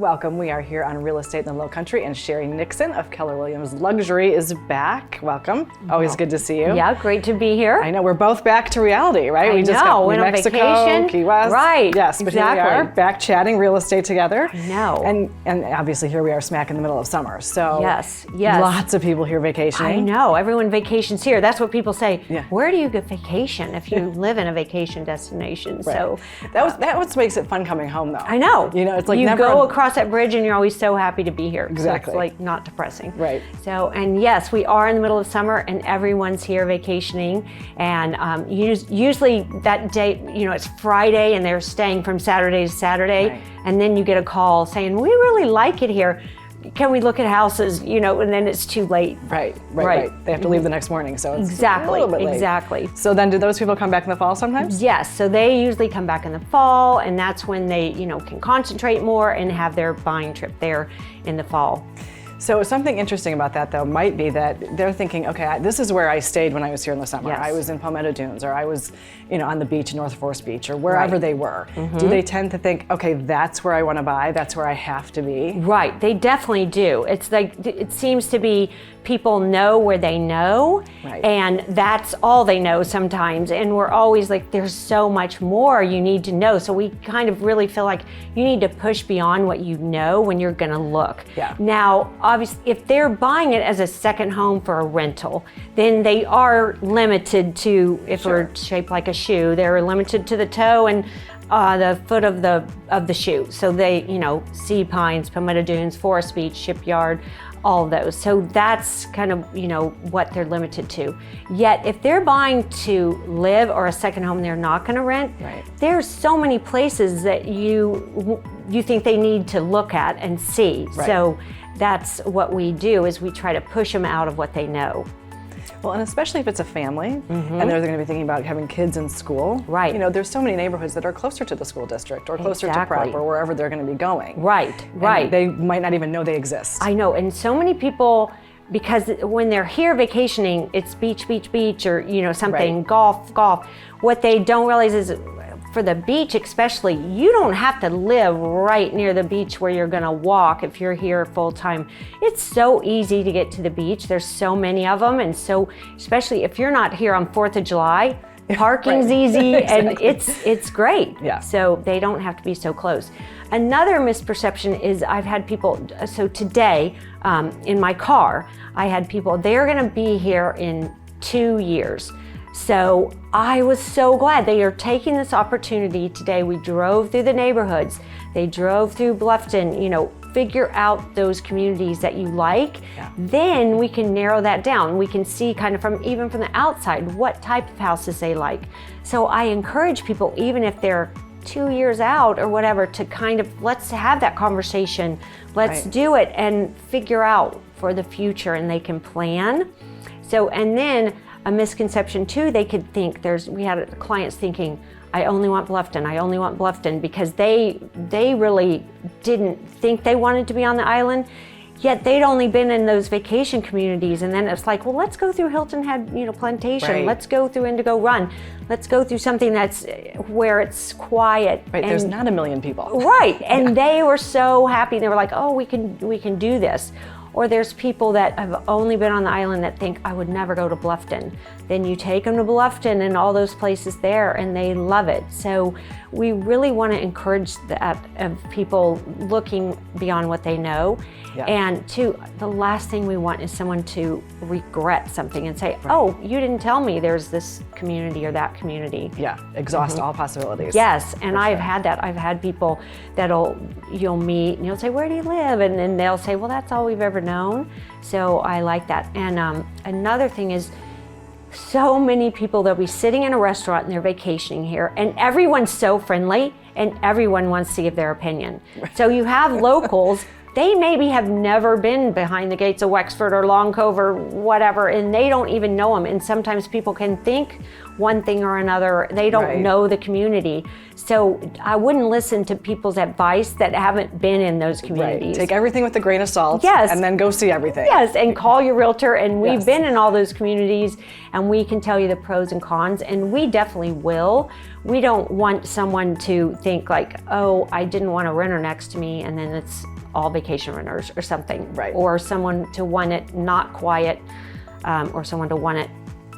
welcome. We are here on Real Estate in the Low Country, and Sheri Nixon of Keller Williams Luxury is back. Welcome. Always good to see you. Yeah, great to be here. I know, we're both back to reality, right? We just got New Mexico, vacation. Key West. Right. Yes, but exactly. Here we are, back chatting real estate together. I know. And obviously here we are smack in the middle of summer. So yes. Lots of people here vacationing. I know, everyone vacations here. That's what people say. Yeah. Where do you get vacation if you live in a vacation destination? Right. So that what makes it fun coming home, though. I know. You know, it's like you never go across that bridge and you're always so happy to be here. Exactly. So it's like not depressing. Right. So, and yes, we are in the middle of summer and everyone's here vacationing. And usually that day, you know, it's Friday and they're staying from Saturday to Saturday. Right. And then you get a call saying, we really like it here. Can we look at houses, you know, and then it's too late. Right. They have to leave the next morning, so it's exactly, a little bit late. Exactly. So then do those people come back in the fall sometimes? Yes, so they usually come back in the fall, and that's when they, you know, can concentrate more and have their buying trip there in the fall. So something interesting about that, though, might be that they're thinking, okay, this is where I stayed when I was here in the summer. Yes. I was in Palmetto Dunes, or I was, you know, on the beach, North Forest Beach, or wherever Right. they were. Do they tend to think, okay, that's where I want to buy, that's where I have to be? Right, they definitely do. It's like, it seems to be people know where they know, Right. and that's all they know sometimes. And we're always like, there's so much more you need to know. So we kind of really feel like you need to push beyond what you know when you're gonna look. Yeah. Now, obviously, if they're buying it as a second home for a rental, then they are limited to, if Sure. we're shaped like a shoe, they're limited to the toe and the foot of the shoe. So they, you know, Sea Pines, Palmetto Dunes, Forest Beach, Shipyard, all of those. So that's kind of, you know, what they're limited to. Yet if they're buying to live or a second home they're not going to rent, Right. there's so many places that you think they need to look at and see. Right. So that's what we do, is we try to push them out of what they know. Well, and especially if it's a family, and they're going to be thinking about having kids in school. Right. You know, there's so many neighborhoods that are closer to the school district, or closer to Exactly. prep, or wherever they're going to be going. Right, And right. they might not even know they exist. I know, and so many people, because when they're here vacationing, it's beach, beach, beach, or, you know, something, Right. golf. What they don't realize is, for the beach especially, you don't have to live right near the beach where you're gonna walk if you're here full time. It's so easy to get to the beach. There's so many of them, and so, especially if you're not here on 4th of July, parking's Right. easy, and Exactly. it's great. Yeah. So they don't have to be so close. Another misperception is I've had people, so today in my car, I had people, they're gonna be here in 2 years. So I was so glad they are taking this opportunity today. We drove through the neighborhoods. They drove through Bluffton, you know, figure out those communities that you like. Yeah. Then we can narrow that down. We can see kind of even from the outside what type of houses they like. So I encourage people, even if they're 2 years out or whatever, to kind of, let's have that conversation. Let's Right. do it and figure out for the future, and they can plan. So, and then a misconception too, they could think we had clients thinking, I only want Bluffton, because they really didn't think they wanted to be on the island, yet they'd only been in those vacation communities. And then it's like, well, let's go through Hilton Head, you know, Plantation. Right. Let's go through Indigo Run. Let's go through something that's where it's quiet. Right, and, there's not a million people. Right, and they were so happy. They were like, oh, we can do this. Or there's people that have only been on the island that think, I would never go to Bluffton. Then you take them to Bluffton and all those places there, and they love it. So we really want to encourage that of people looking beyond what they know. Yeah. And two, the last thing we want is someone to regret something and say, oh, you didn't tell me there's this community or that community. Yeah, exhaust all possibilities. Yes, and For I've sure. had that. I've had people you'll meet and you'll say, where do you live? And then they'll say, well, that's all we've ever known. So I like that. And another thing is, so many people, they'll be sitting in a restaurant and they're vacationing here, and everyone's so friendly and everyone wants to give their opinion. So you have locals, they maybe have never been behind the gates of Wexford or Long Cove or whatever, and they don't even know them. And sometimes people can think one thing or another. They don't Right. know the community. So I wouldn't listen to people's advice that haven't been in those communities. Right. Take everything with a grain of salt. Yes. And then go see everything. Yes, and call your realtor, and we've Yes. been in all those communities, and we can tell you the pros and cons, and we definitely will. We don't want someone to think like, oh, I didn't want a renter next to me, and then it's all vacation renters or something. Right. Or someone to want it not quiet, or someone to want it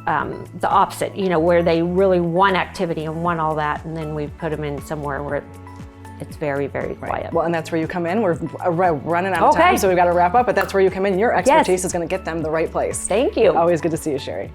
the opposite, where they really want activity and want all that, and then we put them in somewhere where it's very, very quiet. Well, and that's where you come in. We're running out of Okay. time, so we've got to wrap up, but that's where you come in. Your expertise is going to get them the right place. Thank you. Always good to see you, Sheri.